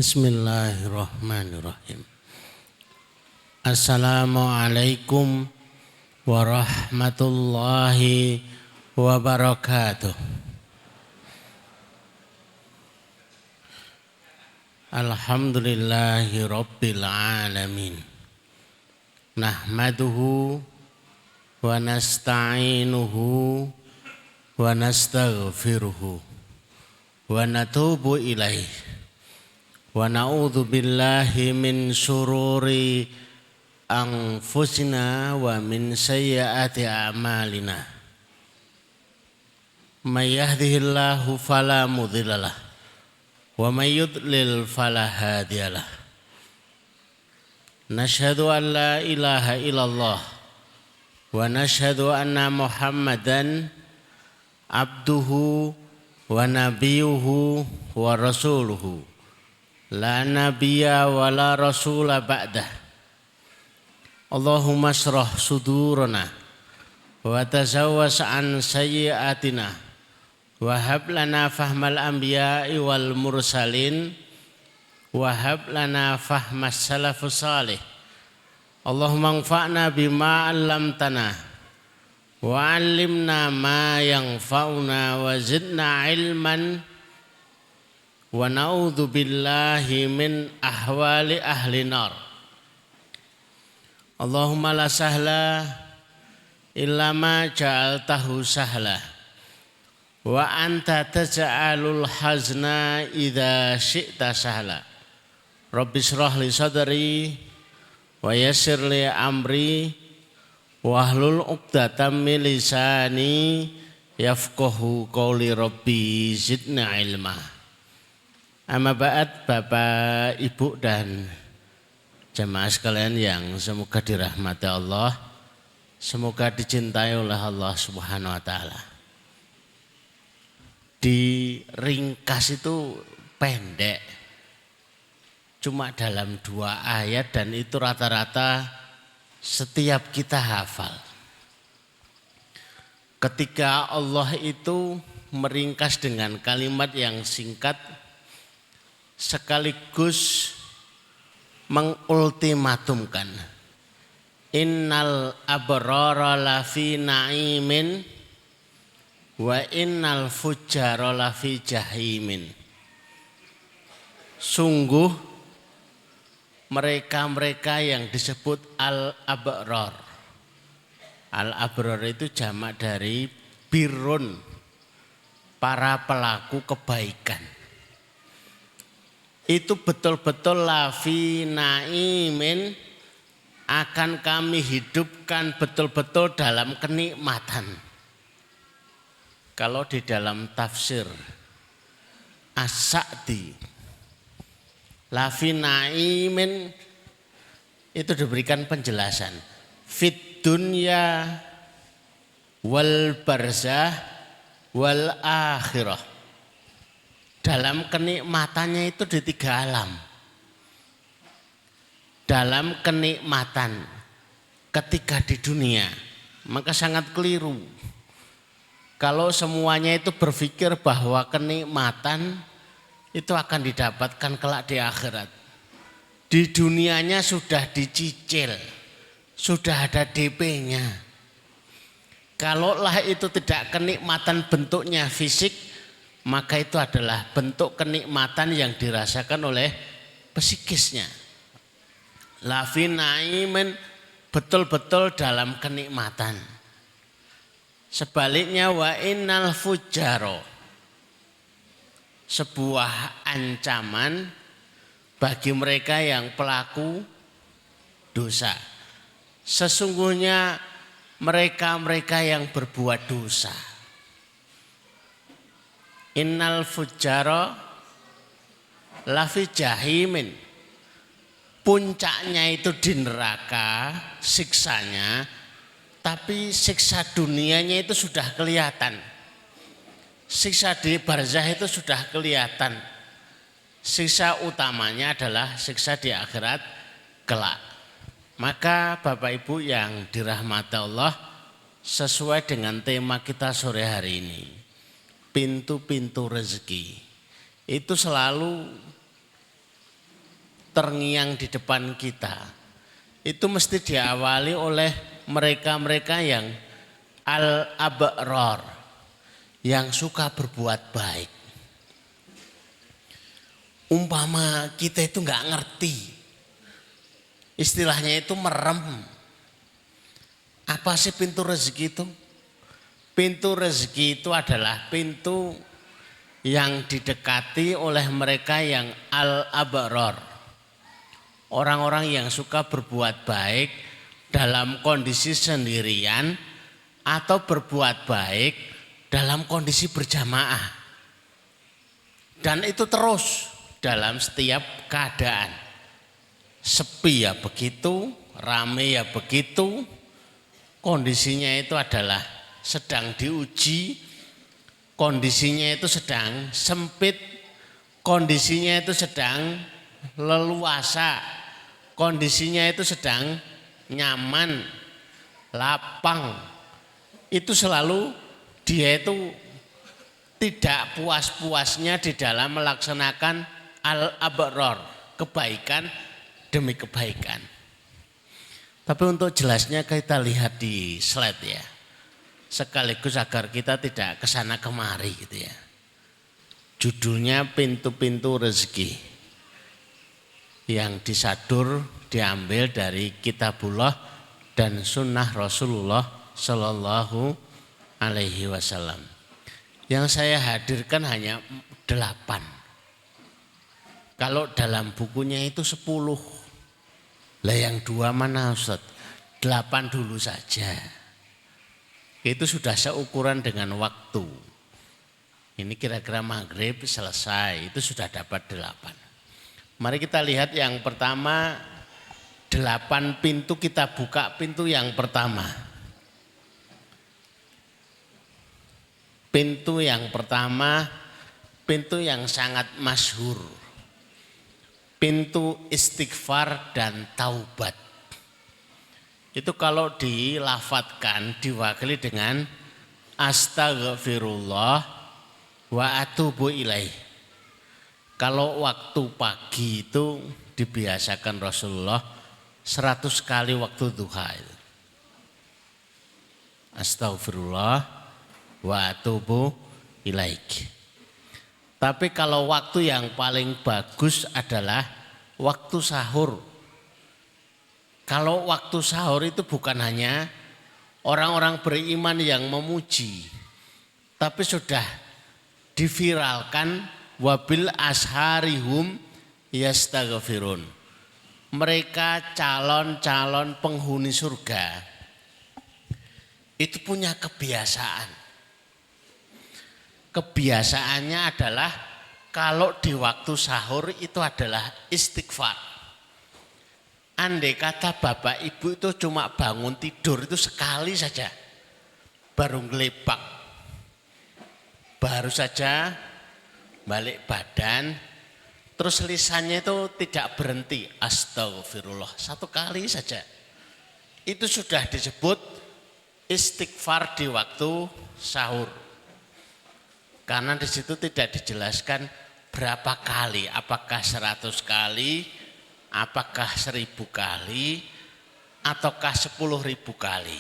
Bismillahirrahmanirrahim. Assalamualaikum warahmatullahi wabarakatuh. Alhamdulillahi rabbil alamin. Nahmaduhu wa nasta'inuhu wa nastaghfiruhu wa natubu ilaih. Wa na'udzu billahi min syururi anfusina wa min sayyiati a'malina. May yahdihillahu fala mudhillalah wa may yudlil fala hadiyalah. Nashhadu an la ilaha illallah wa nashhadu anna Muhammadan abduhu wa nabiyuhu wa rasuluhu. La nabiyya wa la rasula ba'dah. Allahumma shrah sudurana wa tazawwas an sayyiatina wa hab lana fahmal anbiya'i wal mursalin wa hab lana fahmas salafus salih. Allahumma anfa'na bima 'allamtana wa 'allimna ma yanfa'una wa zidna ilman. Wa na'udzu billahi min ahwali ahli nar. Allahumma la sahla illa ma ja'altahu sahla wa anta taj'alul hazna idza syi'ta sahla. Rabbi shrah li sadri wa yassir li amri wahlul 'uqdatam min lisani yafqahu qawli. Rabbi zidna ilma. Amma ba'd, Bapak, Ibu dan jemaah sekalian yang semoga dirahmati Allah, semoga dicintai oleh Allah Subhanahu wa taala. Diringkas itu pendek, cuma dalam 2 ayat dan itu rata-rata setiap kita hafal. Ketika Allah itu meringkas dengan kalimat yang singkat sekaligus mengultimatumkan, innal abrara lafi na'imin wa innal fujjara lafi jahimin. Sungguh mereka-mereka yang disebut al-abrar. Al-abrar itu jamak dari birrun, para pelaku kebaikan. Itu betul-betul lafi na'imin, akan kami hidupkan betul-betul dalam kenikmatan. Kalau di dalam tafsir As-Sa'di, lafi na'imin itu diberikan penjelasan fit dunya wal barzah wal akhirah. Dalam kenikmatannya itu di 3 alam. Dalam kenikmatan ketika di dunia, maka sangat keliru kalau semuanya itu berpikir bahwa kenikmatan itu akan didapatkan kelak di akhirat. Di dunianya sudah dicicil, sudah ada DP-nya. Kalaulah itu tidak kenikmatan bentuknya fisik, maka itu adalah bentuk kenikmatan yang dirasakan oleh psikisnya. Lafi na'imin, betul-betul dalam kenikmatan. Sebaliknya wa innal fujjaro, sebuah ancaman bagi mereka yang pelaku dosa. Sesungguhnya mereka-mereka yang berbuat dosa. Innal fujjara lafi jahimin. Puncaknya itu di neraka siksanya, tapi siksa dunianya itu sudah kelihatan. Siksa di barzah itu sudah kelihatan. Siksa utamanya adalah siksa di akhirat kelak. Maka Bapak Ibu yang dirahmati Allah, sesuai dengan tema kita sore hari ini, pintu-pintu rezeki itu selalu terngiang di depan kita, itu mesti diawali oleh mereka-mereka yang al-abrar, yang suka berbuat baik. Umpama kita itu nggak ngerti, istilahnya itu merem. Apa sih pintu rezeki itu? Pintu rezeki itu adalah pintu yang didekati oleh mereka yang al-abrar. Orang-orang yang suka berbuat baik dalam kondisi sendirian atau berbuat baik dalam kondisi berjamaah. Dan itu terus dalam setiap keadaan. Sepi ya begitu, rame ya begitu. Kondisinya itu adalah sedang diuji, kondisinya itu sedang sempit, kondisinya itu sedang leluasa, kondisinya itu sedang nyaman, lapang. Itu selalu dia itu tidak puas-puasnya di dalam melaksanakan al-abrar, kebaikan demi kebaikan. Tapi untuk jelasnya kita lihat di slide ya, sekaligus agar kita tidak kesana kemari gitu ya. Judulnya pintu-pintu rezeki, yang disadur diambil dari Kitabullah dan Sunnah Rasulullah Shallallahu Alaihi Wasallam. Yang saya hadirkan hanya 8. Kalau dalam bukunya itu 10. Lah yang 2 mana Ustaz? 8 dulu saja. Itu sudah seukuran dengan waktu. Ini kira-kira maghrib selesai, itu sudah dapat 8. Mari kita lihat yang pertama, 8 pintu, kita buka pintu yang pertama. Pintu yang pertama, pintu yang sangat masyhur. Pintu istighfar dan taubat. Itu kalau dilafatkan diwakili dengan astaghfirullah wa atubu ilaih. Kalau waktu pagi itu dibiasakan Rasulullah 100 kali waktu duha. Astaghfirullah wa atubu ilaih. Tapi kalau waktu yang paling bagus adalah waktu sahur. Kalau waktu sahur itu bukan hanya orang-orang beriman yang memuji, tapi sudah diviralkan wabil asharihum yastaghfirun. Mereka calon-calon penghuni surga itu punya kebiasaan. Kebiasaannya adalah kalau di waktu sahur itu adalah istighfar. Andai kata bapak ibu itu cuma bangun tidur itu sekali saja, baru ngelebak, baru saja balik badan, terus lisannya itu tidak berhenti, astagfirullah, 1 kali saja. Itu sudah disebut istighfar di waktu sahur. Karena di situ tidak dijelaskan berapa kali, apakah 100 kali, apakah 1000 kali, ataukah 10.000 kali.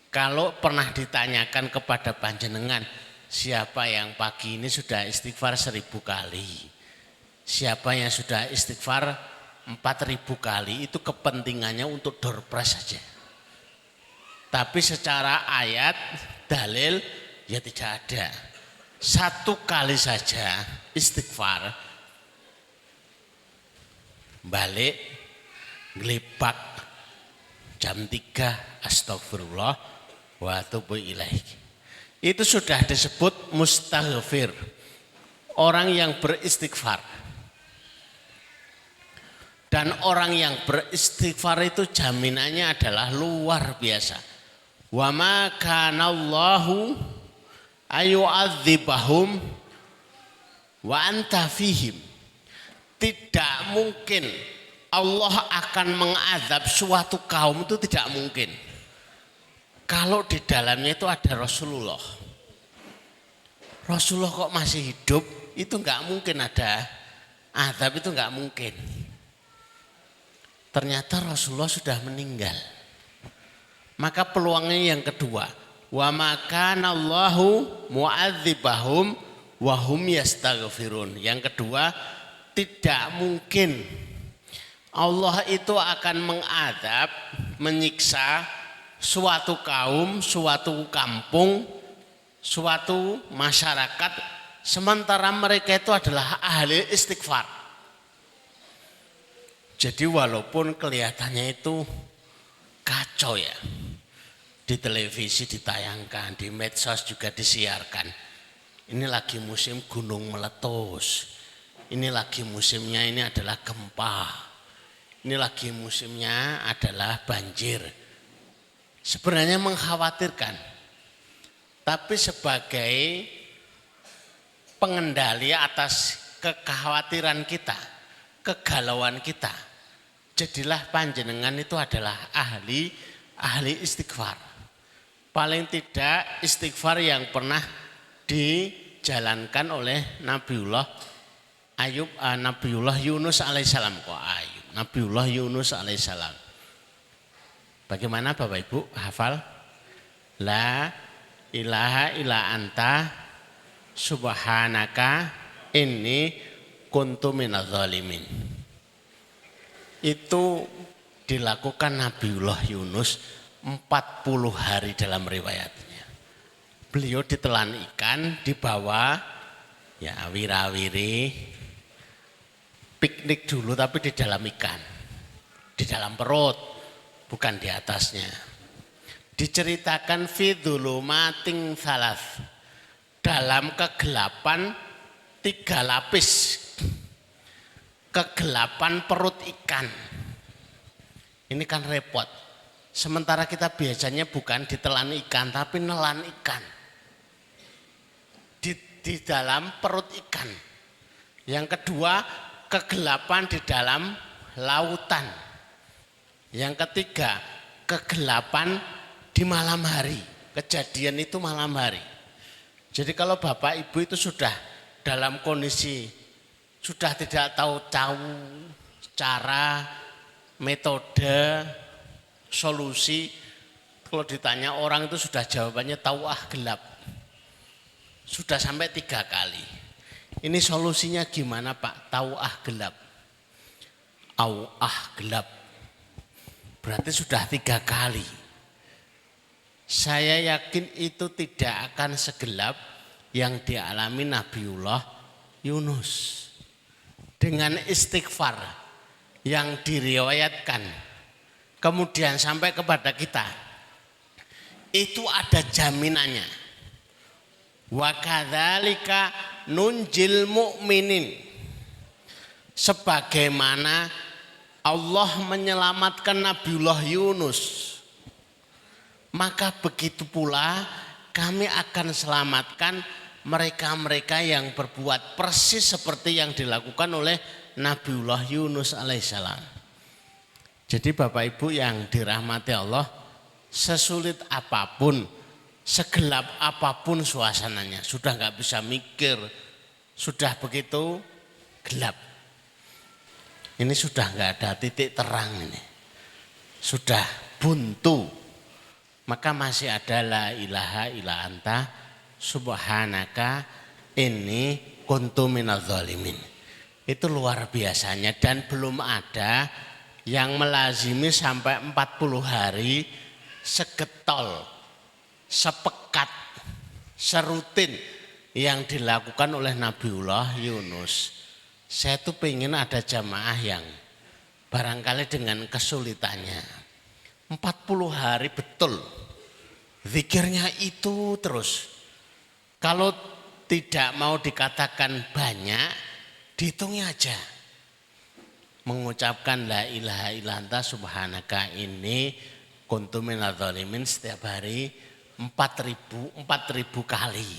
Kalau pernah ditanyakan kepada panjenengan, siapa yang pagi ini sudah istighfar 1000 kali, siapa yang sudah istighfar 4000 kali, itu kepentingannya untuk door prize saja. Tapi secara ayat, dalil ya tidak ada. 1 kali saja istighfar, balik, ngelebak, jam 3 astagfirullah wa atubu ilaih. Itu sudah disebut mustaghfir, orang yang beristighfar. Dan orang yang beristighfar itu jaminannya adalah luar biasa. Wa ma kanallahu ayu'adzibahum wa anta fihim. Tidak mungkin Allah akan mengazab suatu kaum, itu tidak mungkin. Kalau di dalamnya itu ada Rasulullah. Rasulullah kok masih hidup, itu enggak mungkin ada azab, itu enggak mungkin. Ternyata Rasulullah sudah meninggal. Maka peluangnya yang kedua, wa makana Allahu mu'adzibahum wa hum yastaghfirun. Yang kedua, tidak mungkin Allah itu akan mengadab, menyiksa suatu kaum, suatu kampung, suatu masyarakat sementara mereka itu adalah ahli istighfar. Jadi walaupun kelihatannya itu kacau ya, di televisi ditayangkan, di medsos juga disiarkan. Ini lagi musim gunung meletus, ini lagi musimnya ini adalah gempa, ini lagi musimnya adalah banjir. Sebenarnya mengkhawatirkan, tapi sebagai pengendali atas kekhawatiran kita, kegalauan kita, jadilah panjenengan itu adalah ahli istighfar. Paling tidak istighfar yang pernah dijalankan oleh Nabiullah Yunus alaihissalam. Nabiullah Yunus alaihissalam. Bagaimana Bapak Ibu hafal? La ilaha illa anta subhanaka inni kuntu minadz zalimin. Itu dilakukan Nabiullah Yunus 40 hari dalam riwayatnya. Beliau ditelan ikan, dibawa ya wirawiri, piknik dulu tapi di dalam ikan, di dalam perut, bukan di atasnya. Diceritakan fi dzulumatin tsalas, dalam kegelapan 3 lapis, kegelapan perut ikan. Ini kan repot. Sementara kita biasanya bukan ditelan ikan tapi nelan ikan. Di dalam perut ikan. Yang kedua, kegelapan di dalam lautan. Yang ketiga, kegelapan di malam hari. Kejadian itu malam hari. Jadi kalau Bapak Ibu itu sudah dalam kondisi sudah tidak tahu cara, metode, solusi, kalau ditanya orang itu sudah jawabannya tahu gelap. Sudah sampai 3 kali. Ini solusinya gimana Pak? Tahu gelap. Gelap. Berarti sudah 3 kali. Saya yakin itu tidak akan segelap yang dialami Nabiullah Yunus. Dengan istighfar yang diriwayatkan kemudian sampai kepada kita, itu ada jaminannya. Wa kadzalika nunjil mu'minin. Sebagaimana Allah menyelamatkan Nabiullah Yunus, maka begitu pula kami akan selamatkan mereka-mereka yang berbuat persis seperti yang dilakukan oleh Nabiullah Yunus alaihissalam. Jadi Bapak Ibu yang dirahmati Allah, sesulit apapun, segelap apapun suasananya, sudah nggak bisa mikir, sudah begitu gelap. Ini sudah nggak ada titik terang ini, sudah buntu. Maka masih ada la ilaha illa anta subhanaka inni kuntu minadz zalimin. Itu luar biasanya dan belum ada yang melazimi sampai 40 hari segetol, sepekat, serutin yang dilakukan oleh Nabiullah Yunus. Saya tuh pengen ada jamaah yang barangkali dengan kesulitannya 40 hari betul zikirnya itu terus. Kalau tidak mau dikatakan banyak, dihitungnya aja. Mengucapkan la ilaha illa anta subhanaka ini kuntu minadz zalimin setiap hari 4.000 kali.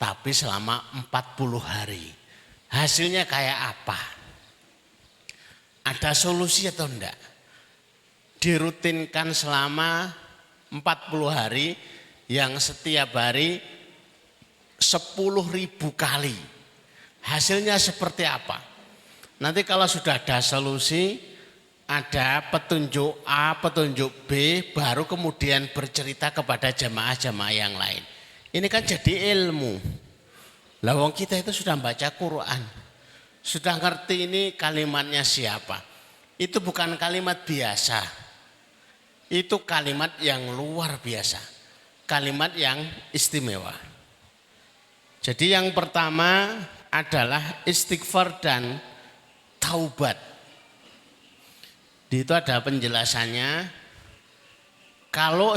Tapi selama 40 hari. Hasilnya kayak apa? Ada solusi atau enggak? Dirutinkan selama 40 hari yang setiap hari 10.000 kali. Hasilnya seperti apa? Nanti kalau sudah ada solusi, ada petunjuk A, petunjuk B, baru kemudian bercerita kepada jamaah-jamaah yang lain. Ini kan jadi ilmu. Lah wong kita itu sudah baca Quran, sudah ngerti ini kalimatnya siapa. Itu bukan kalimat biasa, itu kalimat yang luar biasa, kalimat yang istimewa. Jadi yang pertama adalah istighfar dan taubat. Di itu ada penjelasannya. Kalau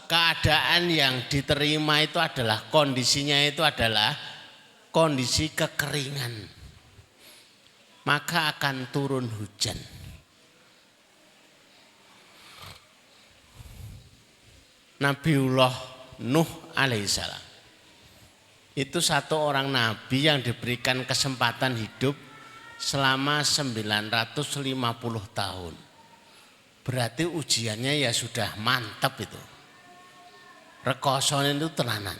keadaan yang diterima itu adalah kondisinya itu adalah kondisi kekeringan, maka akan turun hujan. Nabiullah Nuh alaihissalam itu satu orang nabi yang diberikan kesempatan hidup selama 950 tahun. Berarti ujiannya ya sudah mantap itu. Rekoson itu tenanan.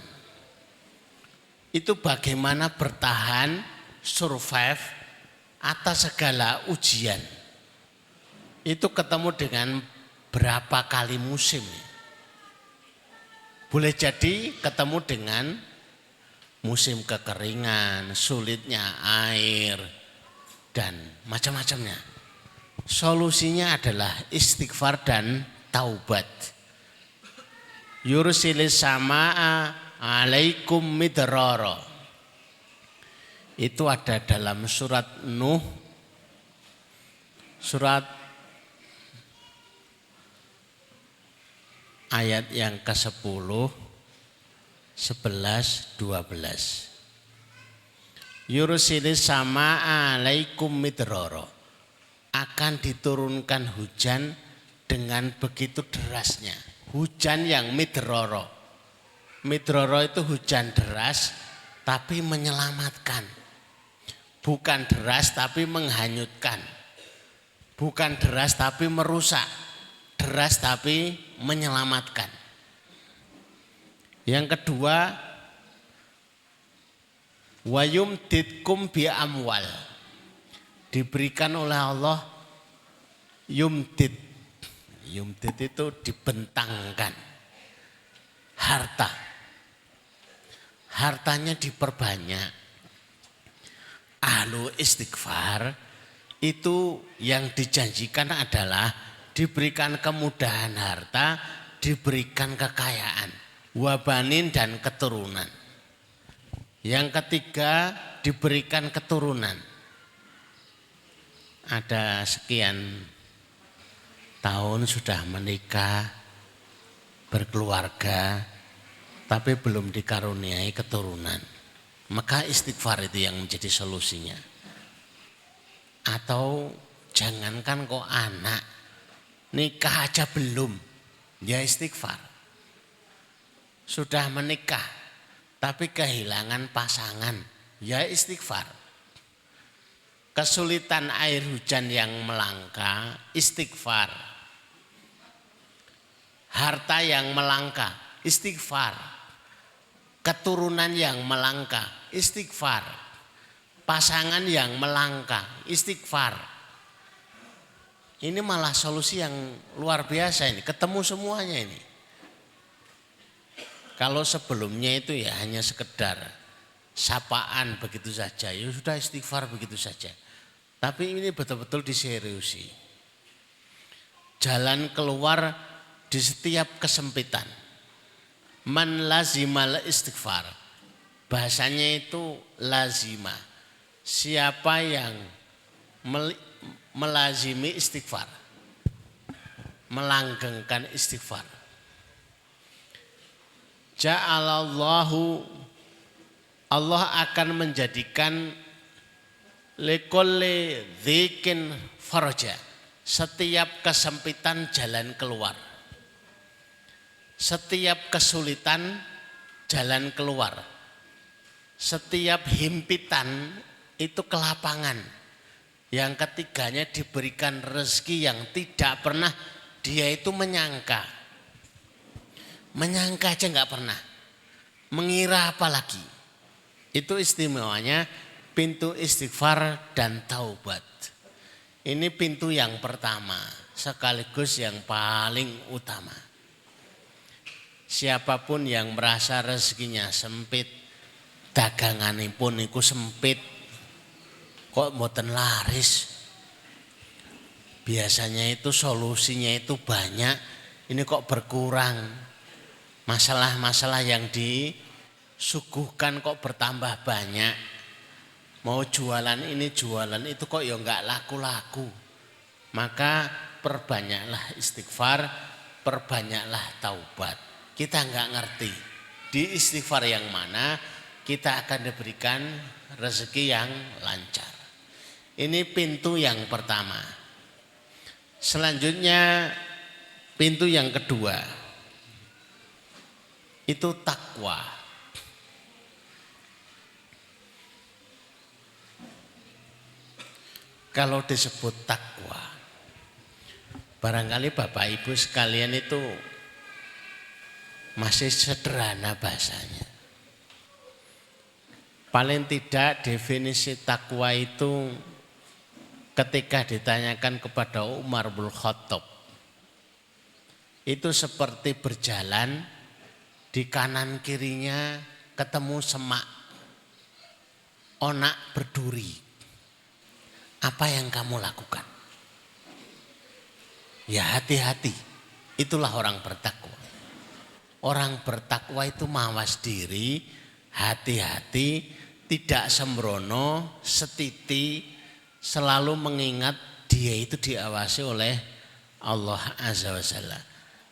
Itu bagaimana bertahan, survive atas segala ujian. Itu ketemu dengan berapa kali musim. Boleh jadi ketemu dengan musim kekeringan, sulitnya air, dan macam-macamnya. Solusinya adalah istighfar dan taubat. Yursilis samaa alaikum midrara. Itu ada dalam surat Nuh, surat ayat yang ke-10, 11, 12. Yursilis samaa alaikum midrara. Akan diturunkan hujan dengan begitu derasnya. Hujan yang midroro. Midroro itu hujan deras tapi menyelamatkan. Bukan deras tapi menghanyutkan. Bukan deras tapi merusak. Deras tapi menyelamatkan. Yang kedua, wayum ditkum bi amwal. Diberikan oleh Allah yumdid. Yumdid itu dibentangkan harta. Hartanya diperbanyak. Ahlu istighfar itu yang dijanjikan adalah diberikan kemudahan harta, diberikan kekayaan, wabanin dan keturunan. Yang ketiga diberikan keturunan. Ada sekian tahun sudah menikah, berkeluarga, tapi belum dikaruniai keturunan. Maka istighfar itu yang menjadi solusinya. Atau jangankan kok anak, nikah aja belum, ya istighfar. Sudah menikah, tapi kehilangan pasangan, ya istighfar. Kesulitan air hujan yang melangka, istighfar. Harta yang melangka, istighfar. Keturunan yang melangka, istighfar. Pasangan yang melangka, istighfar. Ini malah solusi yang luar biasa ini, ketemu semuanya ini. Kalau sebelumnya itu ya hanya sekedar sapaan begitu saja, ya sudah istighfar begitu saja. Tapi ini betul-betul diseriusi. Jalan keluar di setiap kesempitan. Man lazimal istighfar. Bahasanya itu lazima. Siapa yang melazimi istighfar. Melanggengkan istighfar. Ja'alallahu, Allah akan menjadikan likulli dzikin faraja. Setiap kesempitan jalan keluar. Setiap kesulitan jalan keluar. Setiap himpitan itu kelapangan. Yang ketiganya diberikan rezeki yang tidak pernah dia itu menyangka. Menyangka aja enggak pernah. Mengira apa lagi. Itu istimewanya pintu istighfar dan taubat. Ini pintu yang pertama, sekaligus yang paling utama. Siapapun yang merasa rezekinya sempit, daganganipun iku sempit, kok mboten laris. Biasanya itu solusinya itu banyak, ini kok berkurang. Masalah-masalah yang disuguhkan kok bertambah banyak. Mau jualan ini jualan itu kok ya enggak laku-laku. Maka perbanyaklah istighfar, perbanyaklah taubat. Kita enggak ngerti di istighfar yang mana kita akan diberikan rezeki yang lancar. Ini pintu yang pertama. Selanjutnya pintu yang kedua itu takwa. Kalau disebut takwa, barangkali Bapak Ibu sekalian itu masih sederhana bahasanya. Paling tidak definisi takwa itu ketika ditanyakan kepada Umar bin Khattab, itu seperti berjalan di kanan kirinya ketemu semak, onak berduri. Apa yang kamu lakukan? Ya hati-hati, itulah orang bertakwa. Orang bertakwa itu mawas diri, hati-hati, tidak sembrono, setiti, selalu mengingat dia itu diawasi oleh Allah Azza wa Jalla.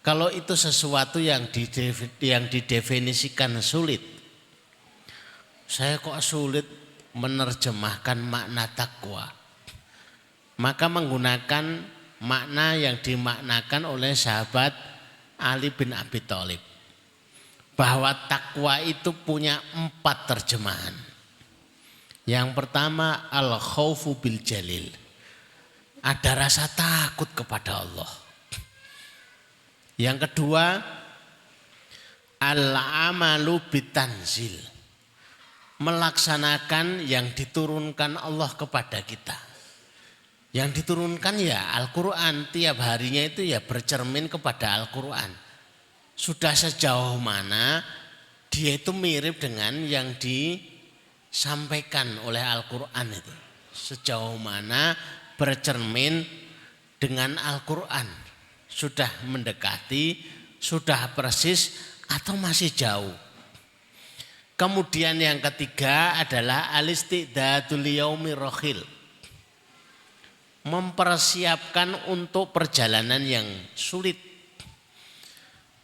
Kalau itu sesuatu yang didefinisikan sulit, saya kok sulit menerjemahkan makna takwa. Maka menggunakan makna yang dimaknakan oleh sahabat Ali bin Abi Thalib. Bahwa takwa itu punya 4 terjemahan. Yang pertama al-khaufu bil jalil. Ada rasa takut kepada Allah. Yang kedua al-amalu bitanzil. Melaksanakan yang diturunkan Allah kepada kita. Yang diturunkan ya Al-Quran, tiap harinya itu ya bercermin kepada Al-Quran. Sudah sejauh mana dia itu mirip dengan yang disampaikan oleh Al-Quran itu. Sejauh mana bercermin dengan Al-Quran. Sudah mendekati, sudah persis atau masih jauh. Kemudian yang ketiga adalah al-istidadul yaumir rakhil. Mempersiapkan untuk perjalanan yang sulit.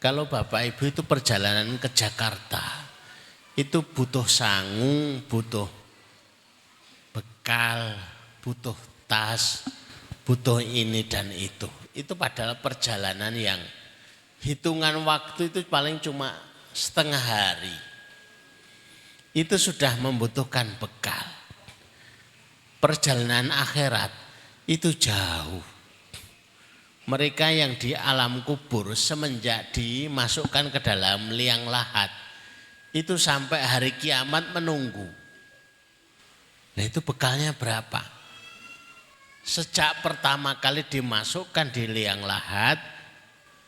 Kalau Bapak Ibu itu perjalanan ke Jakarta, itu butuh sangu, butuh bekal, butuh tas, butuh ini dan itu. Itu padahal perjalanan yang hitungan waktu itu paling cuma setengah hari. Itu sudah membutuhkan bekal. Perjalanan akhirat itu jauh. Mereka yang di alam kubur semenjak dimasukkan ke dalam liang lahat itu sampai hari kiamat menunggu. Nah itu bekalnya berapa? Sejak pertama kali dimasukkan di liang lahat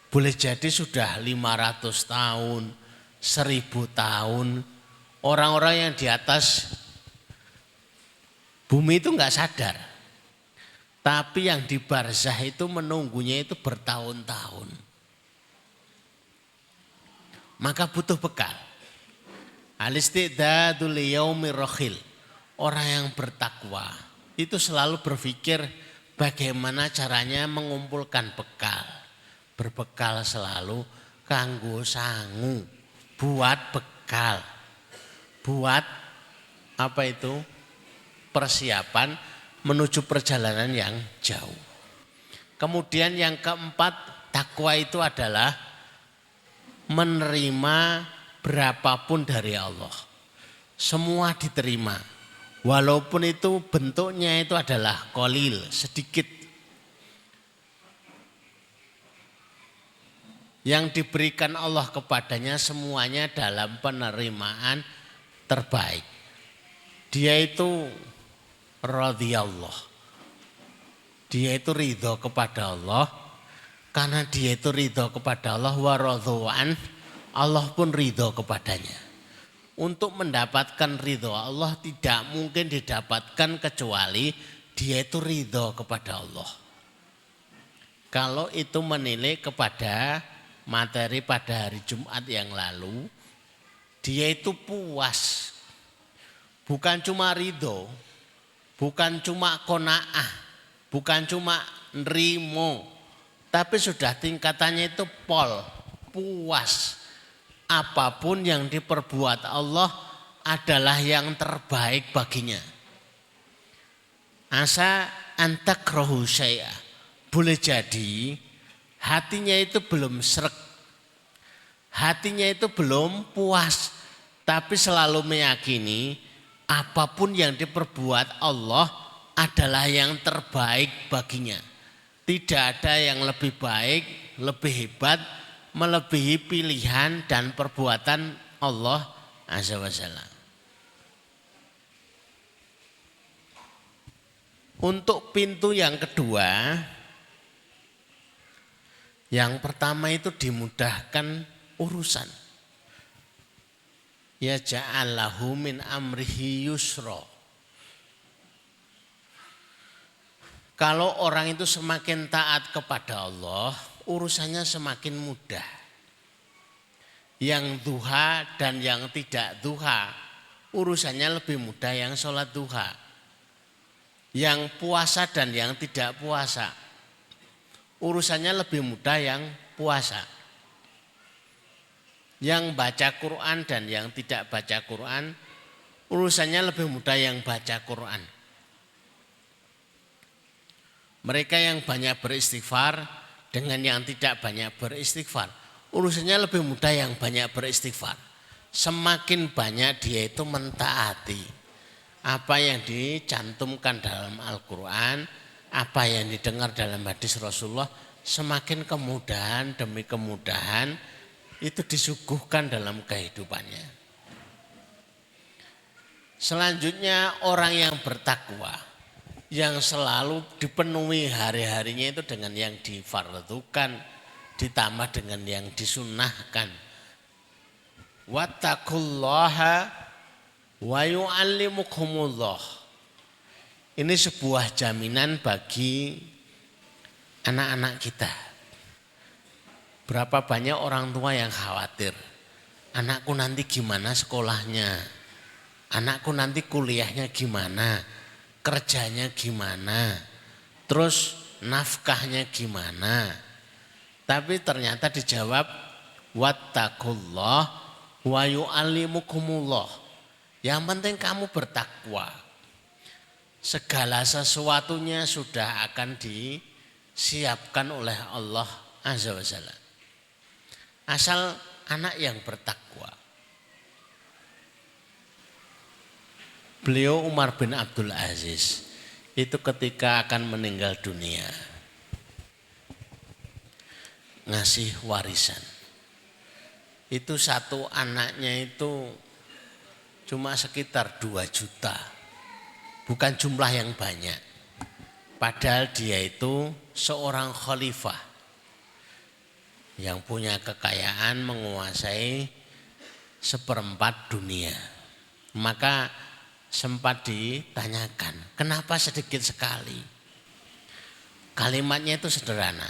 boleh jadi sudah 500 tahun, 1000 tahun. Orang-orang yang di atas bumi itu enggak sadar. Tapi yang di barzah itu menunggunya itu bertahun-tahun. Maka butuh bekal. Al-istidadul yaumir rakhil. Orang yang bertakwa itu selalu berpikir bagaimana caranya mengumpulkan bekal. Berbekal selalu kanggo sangu. Buat bekal. Buat apa itu? Persiapan menuju perjalanan yang jauh. Kemudian yang keempat, takwa itu adalah menerima berapapun dari Allah. Semua diterima. Walaupun itu bentuknya itu adalah qalil, sedikit. Yang diberikan Allah kepadanya semuanya dalam penerimaan terbaik. Dia itu radhiyallah. Dia itu ridho kepada Allah. Karena dia itu ridho kepada Allah, waradhu'an, Allah pun ridho kepadanya. Untuk mendapatkan ridho Allah tidak mungkin didapatkan kecuali dia itu ridho kepada Allah. Kalau itu menilai kepada materi pada hari Jumat yang lalu, dia itu puas. Bukan cuma ridho, bukan cuma qanaah, bukan cuma nrimo, tapi sudah tingkatannya itu puas. Apapun yang diperbuat Allah adalah yang terbaik baginya. Asa antakrahu syai'a. Boleh jadi hatinya itu belum srek. Hatinya itu belum puas. Tapi selalu meyakini apapun yang diperbuat Allah adalah yang terbaik baginya. Tidak ada yang lebih baik, lebih hebat, melebihi pilihan dan perbuatan Allah Azza wa Jalla. Untuk pintu yang kedua, yang pertama itu dimudahkan urusan. Ya ja'allahu min amrihi yusra. Kalau orang itu semakin taat kepada Allah, urusannya semakin mudah. Yang duha dan yang tidak duha, urusannya lebih mudah yang sholat duha. Yang puasa dan yang tidak puasa, urusannya lebih mudah yang puasa. Yang baca Quran dan yang tidak baca Quran, urusannya lebih mudah yang baca Quran. Mereka yang banyak beristighfar dengan yang tidak banyak beristighfar, urusannya lebih mudah yang banyak beristighfar. Semakin banyak dia itu mentaati apa yang dicantumkan dalam Al-Quran, apa yang didengar dalam hadis Rasulullah, semakin kemudahan demi kemudahan itu disuguhkan dalam kehidupannya. Selanjutnya orang yang bertakwa, yang selalu dipenuhi hari-harinya itu dengan yang difardukan, ditambah dengan yang disunnahkan. Wattaqullaha wa yu'allimukumullah. Ini sebuah jaminan bagi anak-anak kita. Berapa banyak orang tua yang khawatir, anakku nanti gimana sekolahnya, anakku nanti kuliahnya gimana, kerjanya gimana, terus nafkahnya gimana. Tapi ternyata dijawab wattaqullah wa yu'allimukumullah. Yang penting kamu bertakwa. Segala sesuatunya sudah akan disiapkan oleh Allah Azza wa Jalla. Asal anak yang bertakwa. Beliau Umar bin Abdul Aziz itu ketika akan meninggal dunia ngasih warisan. Itu satu anaknya itu cuma sekitar 2 juta. Bukan jumlah yang banyak. Padahal dia itu seorang khalifah yang punya kekayaan menguasai 1/4 dunia. Maka sempat ditanyakan, kenapa sedikit sekali? Kalimatnya itu sederhana.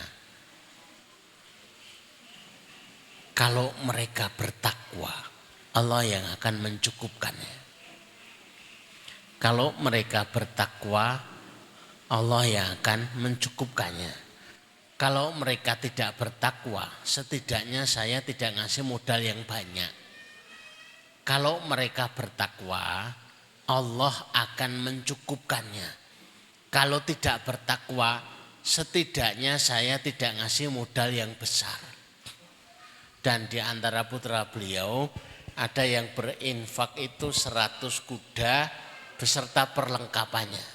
Kalau mereka bertakwa, Allah yang akan mencukupkannya. Kalau mereka bertakwa, Allah yang akan mencukupkannya. Kalau mereka tidak bertakwa, setidaknya saya tidak ngasih modal yang banyak. Kalau mereka bertakwa, Allah akan mencukupkannya. Kalau tidak bertakwa, setidaknya saya tidak ngasih modal yang besar. Dan di antara putra beliau ada yang berinfak itu 100 kuda beserta perlengkapannya.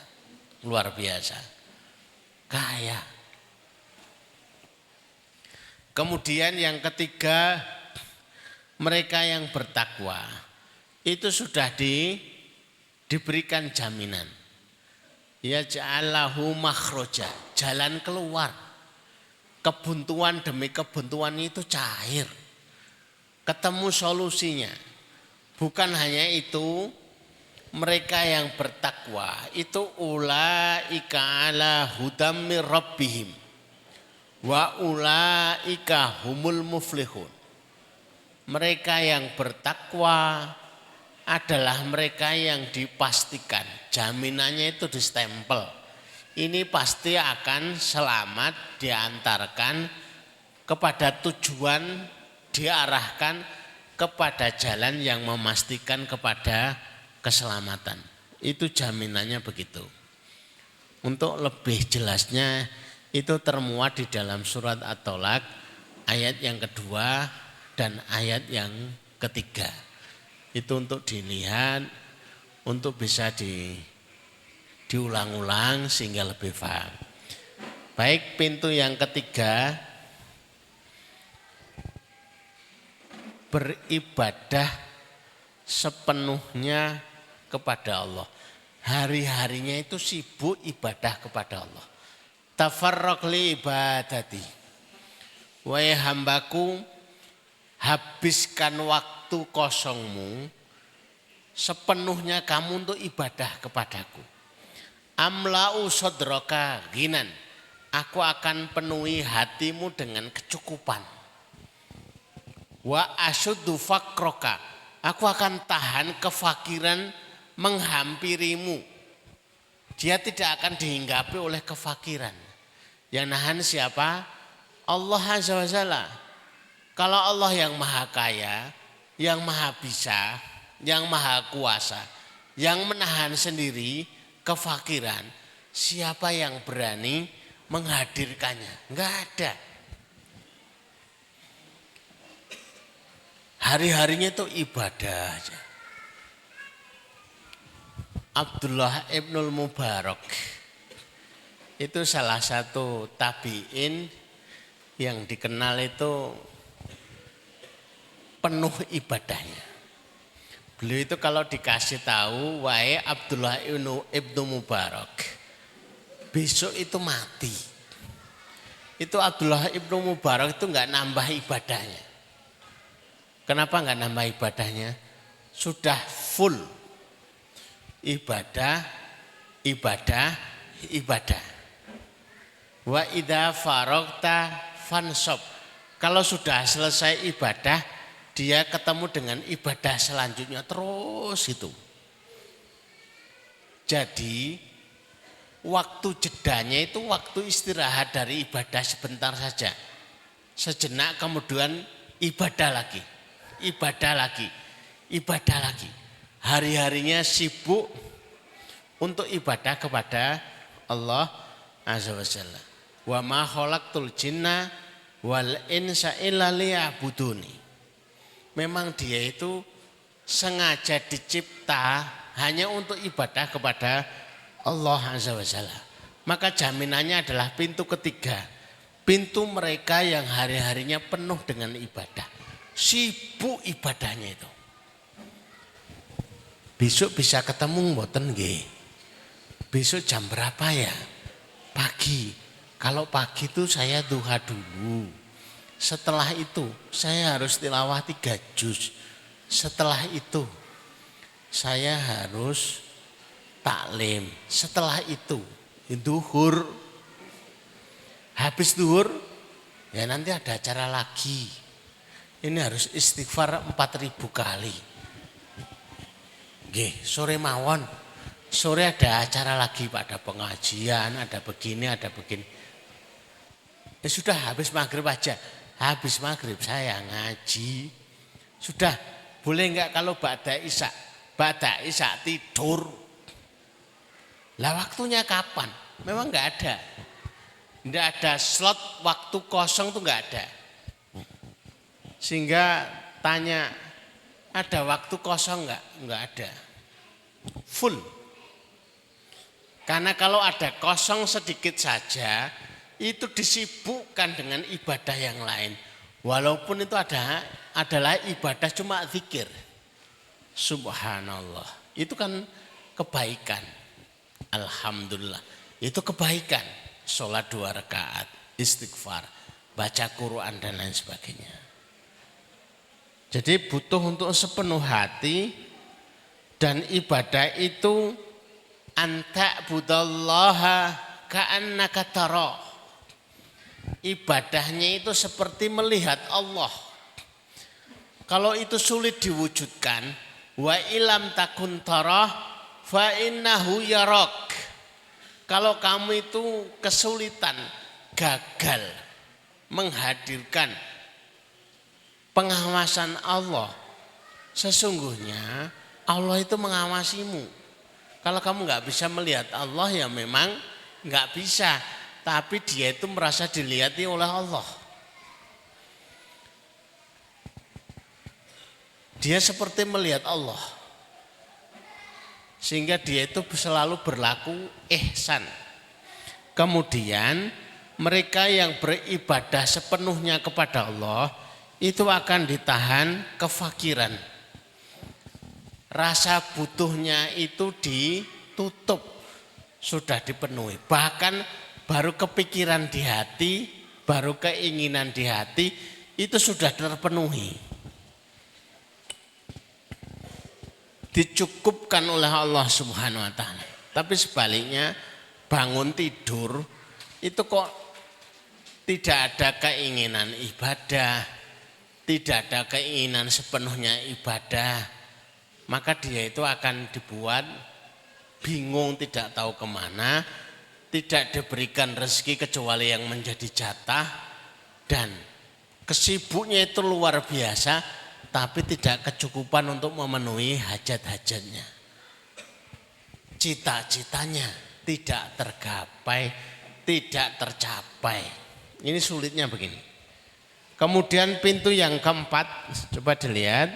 Luar biasa. Kaya. Kemudian yang ketiga, mereka yang bertakwa itu sudah diberikan jaminan. Yaj'alahu makhroja, jalan keluar. Kebuntuan demi kebuntuan itu cair. Ketemu solusinya. Bukan hanya itu, mereka yang bertakwa itu ulaika ala hudam mir rabbihim wa ulaika humul muflihun. Mereka yang bertakwa adalah mereka yang dipastikan jaminannya itu distempel. Ini pasti akan selamat, diantarkan kepada tujuan, diarahkan kepada jalan yang memastikan kepada keselamatan. Itu jaminannya begitu. Untuk lebih jelasnya itu termuat di dalam surat At-Tolak ayat yang kedua dan ayat yang ketiga. Itu untuk dilihat, untuk bisa diulang-ulang sehingga lebih paham. Baik, pintu yang ketiga, beribadah sepenuhnya kepada Allah. Hari-harinya itu sibuk ibadah kepada Allah. Tafarraq li ibadati. Wahai hambaku, habiskan waktu kosongmu sepenuhnya kamu untuk ibadah kepadaku. Amla'u sodroka ginan. Aku akan penuhi hatimu dengan kecukupan. Wa asyuddu fakroka. Aku akan tahan kefakiran menghampirimu. Dia tidak akan dihinggapi oleh kefakiran. Yang nahan siapa? Allah Azza wa Jalla. Kalau Allah yang maha kaya, yang maha bisa, yang maha kuasa, yang menahan sendiri kefakiran, siapa yang berani menghadirkannya? Enggak ada. Hari-harinya itu ibadah aja. Abdullah ibnul Mubarak itu salah satu tabi'in yang dikenal itu penuh ibadahnya. Beliau itu kalau dikasih tahu, wahai Abdullah ibnu Mubarak, besok itu mati. Itu Abdullah ibnu Mubarak itu nggak nambah ibadahnya. Kenapa nggak nambah ibadahnya? Sudah full ibadah, ibadah, ibadah. Wa idza faragta fansab. Kalau sudah selesai ibadah, dia ketemu dengan ibadah selanjutnya terus itu. Jadi waktu jedanya itu waktu istirahat dari ibadah sebentar saja. Sejenak kemudian ibadah lagi, ibadah lagi, ibadah lagi. Hari-harinya sibuk untuk ibadah kepada Allah Azza wa Jalla. Wa ma khalaqtul jinna wal insa illa liya'buduni. Memang dia itu sengaja dicipta hanya untuk ibadah kepada Allah Azza wa Jalla. Maka jaminannya adalah pintu ketiga. Pintu mereka yang hari-harinya penuh dengan ibadah. Sibuk ibadahnya itu. Besok bisa ketemu mboten nggih? Besok jam berapa ya? Pagi. Kalau pagi itu saya duha dulu. Setelah itu saya harus tilawah 3 juz. Setelah itu saya harus taklim. Setelah itu duhur. Habis duhur ya nanti ada acara lagi. Ini harus istighfar 4.000 kali. Nggih, sore mawon. Sore ada acara lagi, Pak, ada pengajian, ada begini, ada begini. Ya sudah habis maghrib aja. Habis maghrib saya ngaji. Sudah, boleh enggak kalau ba'da isya? Ba'da isya tidur. Lah waktunya kapan? Memang enggak ada. Enggak ada slot waktu kosong tuh enggak ada. Sehingga tanya, ada waktu kosong enggak? Enggak ada. Full. Karena kalau ada kosong sedikit saja, itu disibukkan dengan ibadah yang lain. Walaupun itu adalah ibadah cuma zikir. Subhanallah. Itu kan kebaikan. Alhamdulillah. Itu kebaikan. Sholat 2 rakaat, istighfar, baca Quran dan lain sebagainya. Jadi butuh untuk sepenuh hati, dan ibadah itu anta budallaha ka'annaka tara. Ibadahnya itu seperti melihat Allah. Kalau itu sulit diwujudkan, wa ilam takun tara fa innahu yarak. Kalau kamu itu kesulitan, gagal menghadirkan pengawasan Allah, sesungguhnya Allah itu mengawasimu. Kalau kamu nggak bisa melihat Allah, ya memang nggak bisa. Tapi dia itu merasa dilihati oleh Allah. Dia seperti melihat Allah. Sehingga dia itu selalu berlaku ihsan. Kemudian mereka yang beribadah sepenuhnya kepada Allah itu akan ditahan kefakiran. Rasa butuhnya itu ditutup, sudah dipenuhi. Bahkan baru kepikiran di hati, baru keinginan di hati itu sudah terpenuhi. Dicukupkan oleh Allah Subhanahu wa taala. Tapi sebaliknya bangun tidur itu kok tidak ada keinginan ibadah, tidak ada keinginan sepenuhnya ibadah, maka dia itu akan dibuat bingung, tidak tahu kemana, tidak diberikan rezeki kecuali yang menjadi jatah, dan kesibuknya itu luar biasa, tapi tidak kecukupan untuk memenuhi hajat-hajatnya. Cita-citanya tidak tergapai, tidak tercapai. Ini sulitnya begini. Kemudian pintu yang keempat, coba dilihat,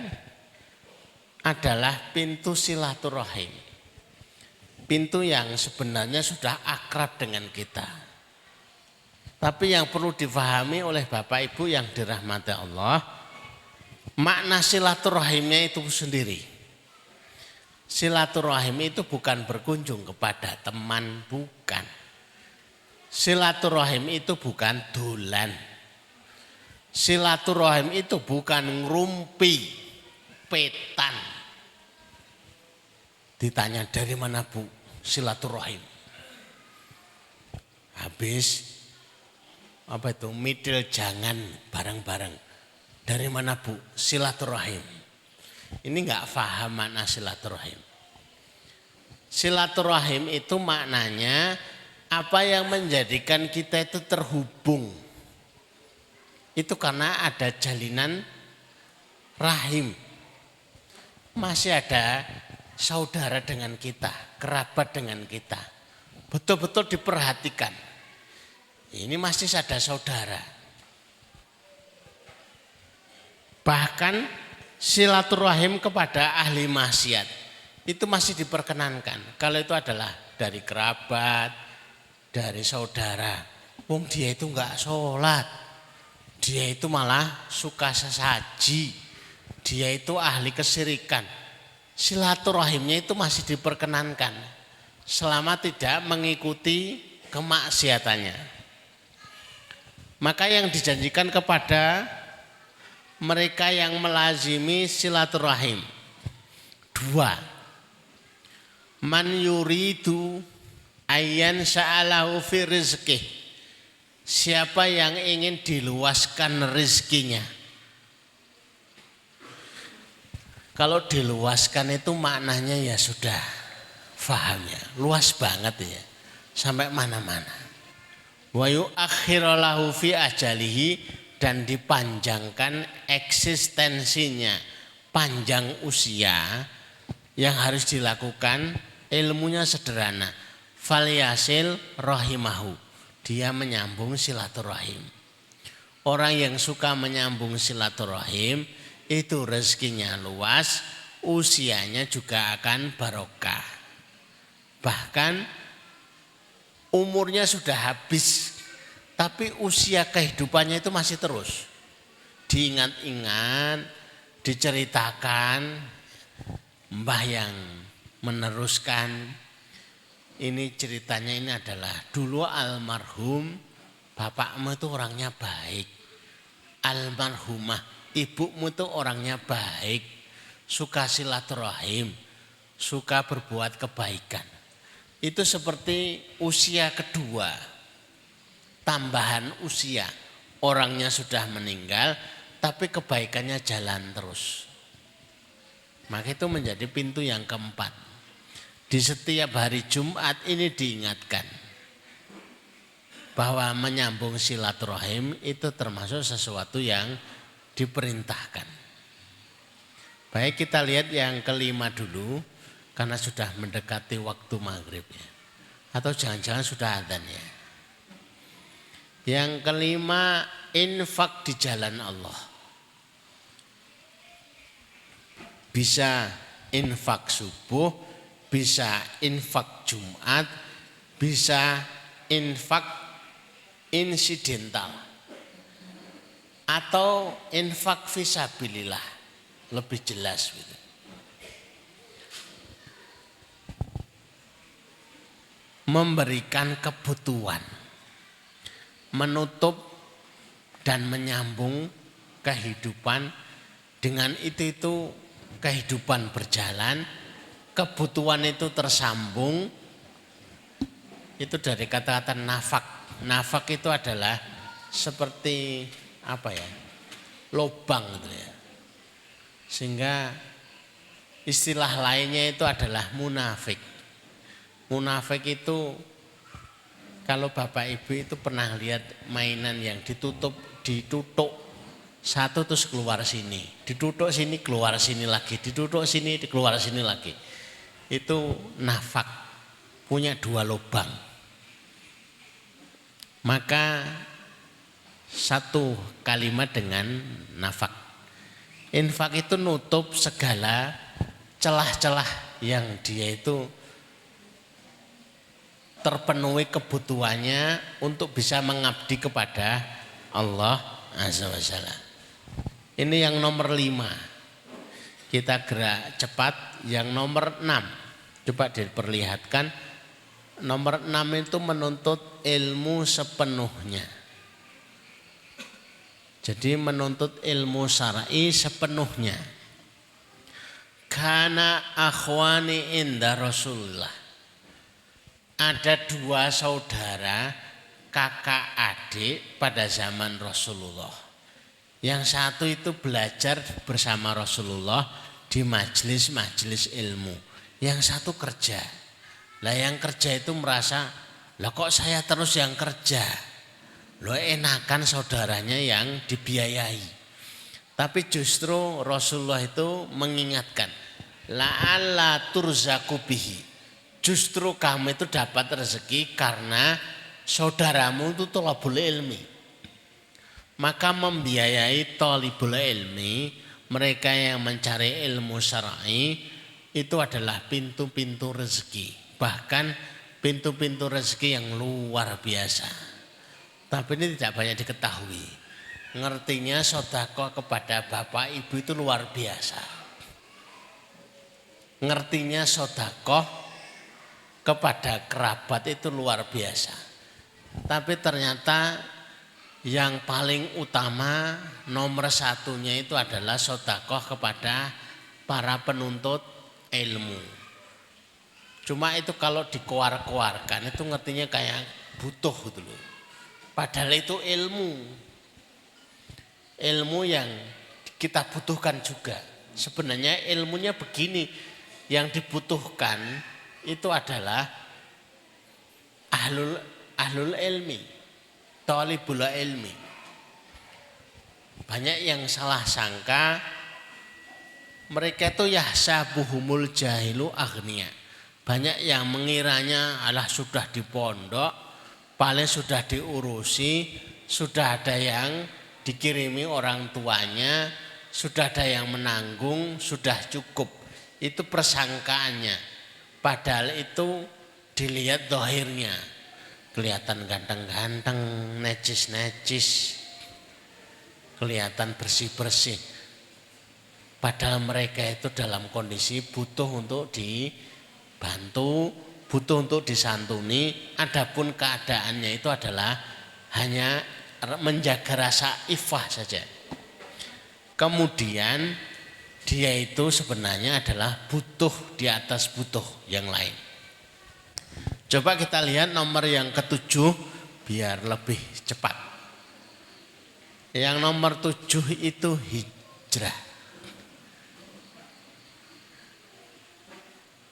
adalah pintu silaturahim. Pintu yang sebenarnya sudah akrab dengan kita. Tapi yang perlu difahami oleh Bapak Ibu yang dirahmati Allah, makna silaturahimnya itu sendiri. Silaturahim itu bukan berkunjung kepada teman, bukan. Silaturahim itu bukan dolan. Silaturahim itu bukan ngerumpi, petan. Ditanya dari mana Bu? Silaturahim. Habis apa itu? Middle jangan bareng-bareng. Dari mana Bu? Silaturahim. Ini enggak paham makna silaturahim. Silaturahim itu maknanya apa yang menjadikan kita itu terhubung. Itu karena ada jalinan rahim. Masih ada saudara dengan kita, kerabat dengan kita. Betul-betul diperhatikan. Ini masih ada saudara. Bahkan silaturahim kepada ahli maksiat itu masih diperkenankan. Kalau itu adalah dari kerabat, dari saudara. Wong dia itu enggak sholat. Dia itu malah suka sesaji. Dia itu ahli kesirikan. Silaturahimnya itu masih diperkenankan selama tidak mengikuti kemaksiatannya. Maka yang dijanjikan kepada mereka yang melazimi silaturahim, 2, man yuridu ayyan sa'alahu fi rizqih, siapa yang ingin diluaskan rezekinya. Kalau diluaskan itu maknanya ya sudah paham ya, luas banget ya, sampai mana-mana. Wa yu'akhiru lahu fi ajalihi, dan dipanjangkan eksistensinya, panjang usia. Yang harus dilakukan ilmunya sederhana, falyasil rahimahu, dia menyambung silaturahim. Orang yang suka menyambung silaturahim itu rezekinya luas, usianya juga akan barokah. Bahkan umurnya sudah habis, tapi usia kehidupannya itu masih terus. Diingat-ingat, diceritakan, mbah yang meneruskan, Ini ceritanya ini adalah dulu almarhum bapakmu itu orangnya baik. Almarhumah ibumu itu orangnya baik. Suka silaturahim, suka berbuat kebaikan. Itu seperti usia kedua, tambahan usia. Orangnya sudah meninggal tapi kebaikannya jalan terus. Maka itu menjadi pintu yang keempat. Di setiap hari Jumat ini diingatkan bahwa menyambung silaturahim itu termasuk sesuatu yang diperintahkan. Baik, kita lihat yang kelima dulu karena sudah mendekati waktu maghrib ya. Atau jangan-jangan sudah adzan ya. Yang kelima, infak di jalan Allah. Bisa infak subuh, bisa infak Jumat, bisa infak insidental, atau infak fisabilillah, lebih jelas gitu. Memberikan kebutuhan, menutup dan menyambung kehidupan, dengan itu kehidupan berjalan, kebutuhan itu tersambung. Itu dari kata-kata nafak. Nafak itu adalah seperti apa ya, lubang gitu ya. Sehingga istilah lainnya itu adalah munafik. Munafik itu kalau Bapak Ibu itu pernah lihat mainan yang ditutup, ditutup satu terus keluar sini, ditutup sini keluar sini lagi, ditutup sini keluar sini lagi. Itu nafak, punya dua lubang. Maka satu kalimat dengan nafak. Infak itu nutup segala celah-celah yang dia itu terpenuhi kebutuhannya untuk bisa mengabdi kepada Allah Azza wa Jalla. Ini yang nomor 5. Kita gerak cepat. Yang nomor 6. Coba diperlihatkan. Nomor 6 itu menuntut ilmu sepenuhnya. Jadi menuntut ilmu syar'i sepenuhnya. Kana akhwani inda Rasulullah. Ada 2 saudara kakak adik pada zaman Rasulullah. Yang satu itu belajar bersama Rasulullah di majelis-majelis ilmu. Yang satu kerja. Lah yang kerja itu merasa, lah kok saya terus yang kerja. Loh enakan saudaranya yang dibiayai. Tapi justru Rasulullah itu mengingatkan, la'alla turzaku bihi. Justru kamu itu dapat rezeki karena saudaramu itu thalabul ilmi. Maka membiayai thalibul ilmi, mereka yang mencari ilmu syar'i itu adalah pintu-pintu rezeki. Bahkan pintu-pintu rezeki yang luar biasa. Tapi ini tidak banyak diketahui. Ngertinya sedekah kepada bapak ibu itu luar biasa. Ngertinya sedekah kepada kerabat itu luar biasa. Tapi ternyata yang paling utama nomor satunya itu adalah sedekah kepada para penuntut ilmu. Cuma itu kalau dikoar-koarkan itu ngertinya kayak butuh gitu loh. Padahal itu ilmu. Ilmu yang kita butuhkan juga. Sebenarnya ilmunya begini, yang dibutuhkan itu adalah ahlul ilmi, thalibul ilmi. Banyak yang salah sangka mereka itu yahsabuhumul jahilu aghnia. Banyak yang mengiranya alah sudah di pondok, paling sudah diurusi, sudah ada yang dikirimi orang tuanya, sudah ada yang menanggung, sudah cukup. Itu persangkaannya. Padahal itu dilihat zahirnya. Kelihatan ganteng-ganteng, necis-necis, kelihatan bersih-bersih. Padahal mereka itu dalam kondisi butuh untuk dibantu, butuh untuk disantuni, adapun keadaannya itu adalah hanya menjaga rasa iffah saja. Kemudian dia itu sebenarnya adalah butuh di atas butuh yang lain. Coba kita lihat nomor yang ketujuh biar lebih cepat. Yang nomor 7 itu hijrah.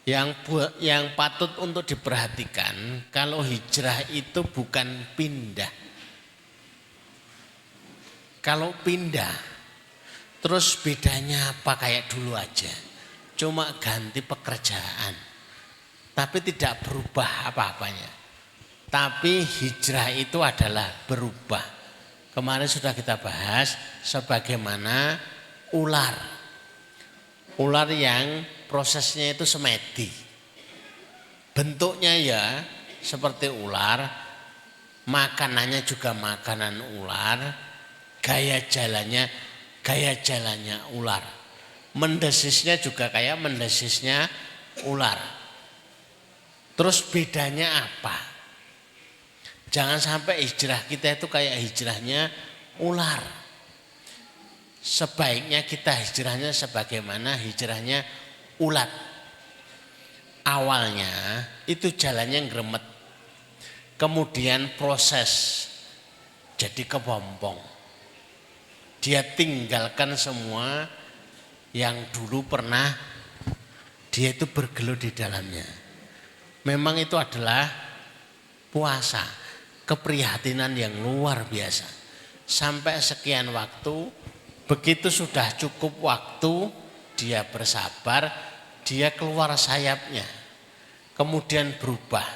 Yang patut untuk diperhatikan, kalau hijrah itu bukan pindah. Kalau pindah, terus bedanya apa kayak dulu aja, cuma ganti pekerjaan, tapi tidak berubah apa-apanya. Tapi hijrah itu adalah berubah. Kemarin sudah kita bahas sebagaimana ular. Ular yang prosesnya itu semedi. Bentuknya ya seperti ular, makanannya juga makanan ular, gaya jalannya ular. Mendesisnya juga kayak mendesisnya ular. Terus bedanya apa? Jangan sampai hijrah kita itu kayak hijrahnya ular. Sebaiknya kita hijrahnya sebagaimana hijrahnya ulat. Awalnya itu jalannya gremet, kemudian proses jadi kepompong. Dia tinggalkan semua yang dulu pernah dia itu bergelut di dalamnya. Memang itu adalah puasa, keprihatinan yang luar biasa. Sampai sekian waktu, begitu sudah cukup waktu, dia bersabar, dia keluar sayapnya, kemudian berubah.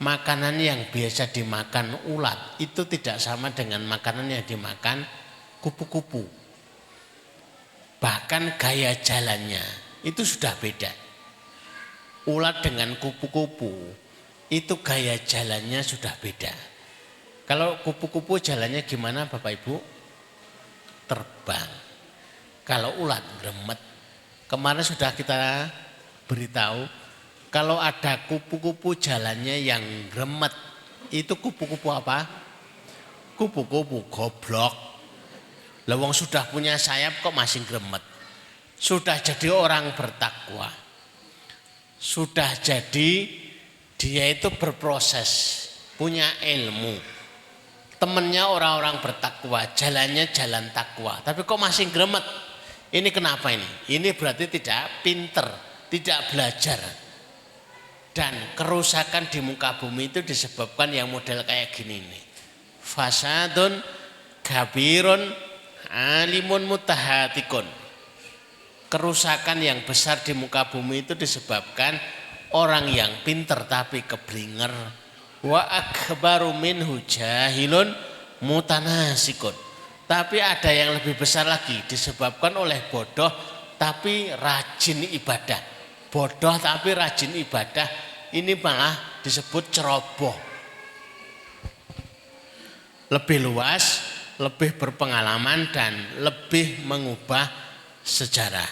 Makanan yang biasa dimakan ulat itu tidak sama dengan makanan yang dimakan kupu-kupu. Bahkan gaya jalannya itu sudah beda. Ulat dengan kupu-kupu itu gaya jalannya sudah beda. Kalau kupu-kupu jalannya gimana Bapak Ibu? Terbang. Kalau ulat gremet. Kemarin sudah kita beritahu, kalau ada kupu-kupu jalannya yang gremet, itu kupu-kupu apa? Kupu-kupu goblok. Lawang sudah punya sayap kok masih gremet. Sudah jadi orang bertakwa. Sudah jadi dia itu berproses, punya ilmu. Temennya orang-orang bertakwa, jalannya jalan takwa. Tapi kok masih gremet? Ini kenapa ini? Ini berarti tidak pinter, tidak belajar. Dan kerusakan di muka bumi itu disebabkan yang model kayak gini nih. Fasadun kabirun alimun mutahatikun. Kerusakan yang besar di muka bumi itu disebabkan orang yang pinter tapi keblinger. Wa akbaru minhu jahilun mutanasikun. Tapi ada yang lebih besar lagi, disebabkan oleh bodoh tapi rajin ibadah. Bodoh tapi rajin ibadah, ini malah disebut ceroboh. Lebih luas, lebih berpengalaman dan lebih mengubah sejarah.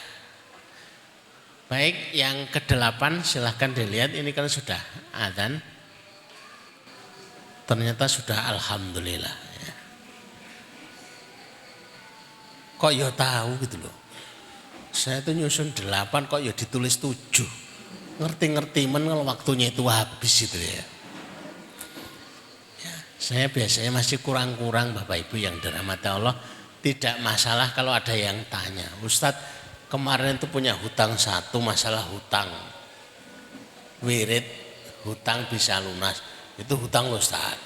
Baik, yang ke-8 silahkan dilihat, ini kan sudah adzan. Ternyata sudah alhamdulillah. Kok ya tahu gitu loh. Saya tuh nyusun 8 kok ya ditulis 7. Ngerti-ngerti men kalau waktunya itu habis gitu ya. Saya biasanya masih kurang-kurang Bapak Ibu yang dirahmati Allah. Tidak masalah kalau ada yang tanya. Ustadz kemarin itu punya hutang 1, masalah hutang. Wirid, hutang bisa lunas. Itu hutang Ustadz.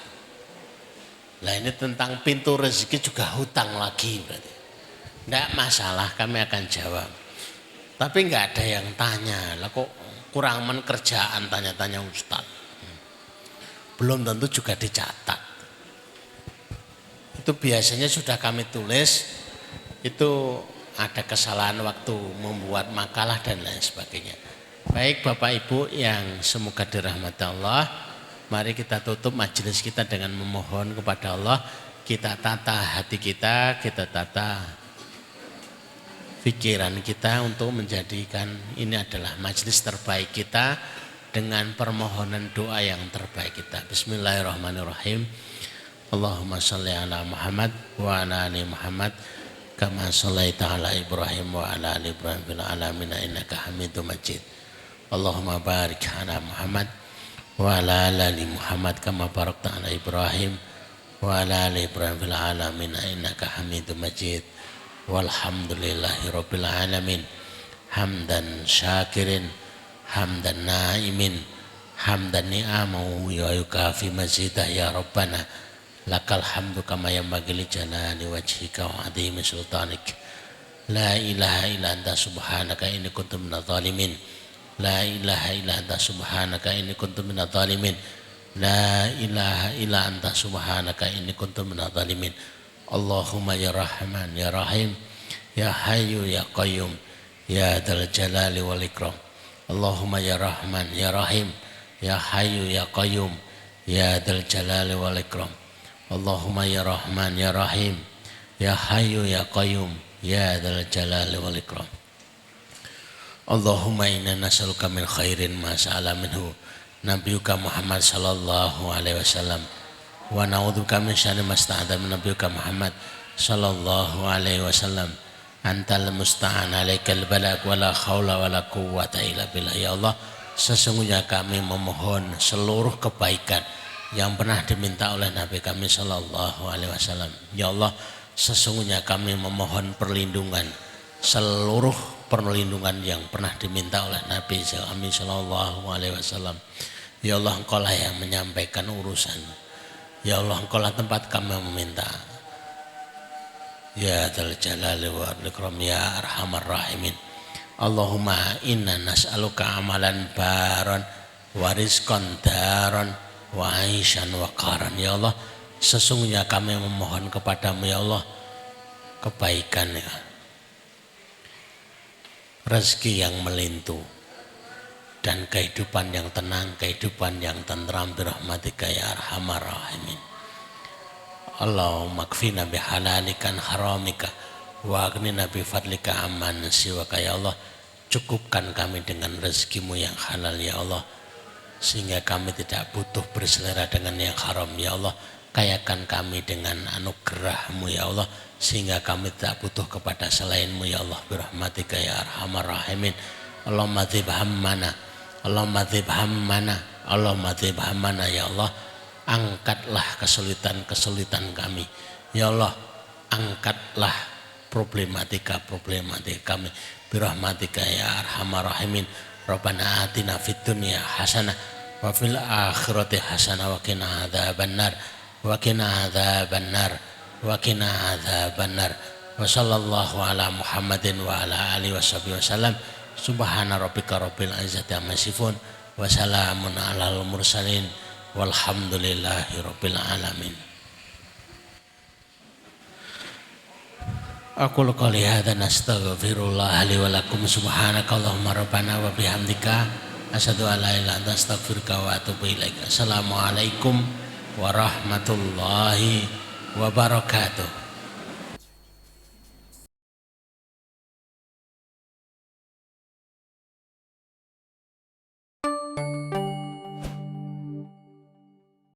Nah ini tentang pintu rezeki juga hutang lagi berarti. Tidak masalah, kami akan jawab. Tapi nggak ada yang tanya, lah kok kurang kerjaan tanya-tanya Ustaz. Belum tentu juga dicatat. Itu biasanya sudah kami tulis, itu ada kesalahan waktu membuat makalah dan lain sebagainya. Baik Bapak Ibu yang semoga dirahmati Allah, mari kita tutup majelis kita dengan memohon kepada Allah. Kita tata hati kita tata pikiran kita untuk menjadikan ini adalah majelis terbaik kita, dengan permohonan doa yang terbaik kita. Bismillahirrahmanirrahim. Allahumma sholli ala Muhammad wa ala ali Muhammad kama shallaita ala Ibrahim wa ala ali Ibrahim fil alamin innaka Hamidum Majid. Allahumma barik ala Muhammad wa ala ali Muhammad kama barakta ala Ibrahim wa ala ali Ibrahim fil alamin innaka Hamidum Majid. Walhamdulillahi rabbil alamin. Hamdan syakirin, hamdan naimin, hamdan ni'amahu wa yukafi mazidah ya Rabbana. Lakal hamdu kama yanbaghi li jalali wajhika wa 'azimi sultanik. La ilaha illa anta subhanaka inni kuntu minadh dhalimin. La ilaha illa anta subhanaka inni kuntu minadh dhalimin. La ilaha illa anta subhanaka inni kuntu minadh dhalimin. Allahumma ya Rahman ya Rahim ya Hayyu ya Qayyum ya Dzal Jalali wal Ikram. Allahumma ya Rahman ya Rahim ya Hayyu ya Qayyum ya Dzal Jalali wal Ikram. Allahumma ya Rahman ya Rahim ya Hayyu ya Qayyum ya Dzal Jalali wal Ikram. Allahumma inna nas'aluka min khairin ma sa'ala minhu nabiyuka Muhammad sallallahu alaihi wasallam wa na'udzubika min syarri ma sta'adha min nabiyuka Muhammad sallallahu alaihi wasallam. Antal musta'an alaikal balak wala khawla wala quwwata illa billah. Ya Allah, sesungguhnya kami memohon seluruh kebaikan yang pernah diminta oleh Nabi kami sallallahu alaihi wasallam. Ya Allah, sesungguhnya kami memohon perlindungan, seluruh perlindungan yang pernah diminta oleh Nabi kami sallallahu alaihi wasallam. Ya Allah, Engkau lah yang menyampaikan urusan. Ya Allah, Engkau lah tempat kami meminta. Ya Dzal Jalali wal Ikram ya Arhamar Rahimin. Allahumma inna nas'aluka amalan baron wa rizqan daron wa aishan wa qaran. Ya Allah, sesungguhnya kami memohon kepadamu ya Allah kebaikan ya, rezeki yang melintu dan kehidupan yang tenang, kehidupan yang tentram birahmatika ya Arhamar Rahimin. Allahumma kfina bihalalika haramika wa aghnina bifadlika amman siwaka. Ya Allah, cukupkan kami dengan rezekimu yang halal ya Allah, sehingga kami tidak butuh berselera dengan yang haram ya Allah. Kayakan kami dengan anugerahmu ya Allah, sehingga kami tidak butuh kepada selainmu ya Allah birahmatika ya Arhamar Rahimin. Allahumma dzib hammana, Allahumma dzib hammana, Allahumma dzib hammana. Ya Allah, angkatlah kesulitan-kesulitan kami ya Allah, angkatlah problematika kami birahmatika ya Arhamar Rahimin. Rabbana atina fid dunya hasanah wa fil akhirati hasanah wa qina adzabannar wa qina adzabannar wa qina adzabannar. Wa sallallahu ala Muhammadin wa ala alihi washabihi wasallam. Subhana rabbika rabbil izzati amma yasifun wa salamun alal mursalin walhamdulillahi rabbil alamin. Aku qouli hadza nastaghfirullah li wa lakum subhanakallahumma rabbana wa bihamdika asyhadu an la ilaha illa anta astaghfiruka wa atubu ilaik. Assalamualaikum warahmatullahi wabarakatuh.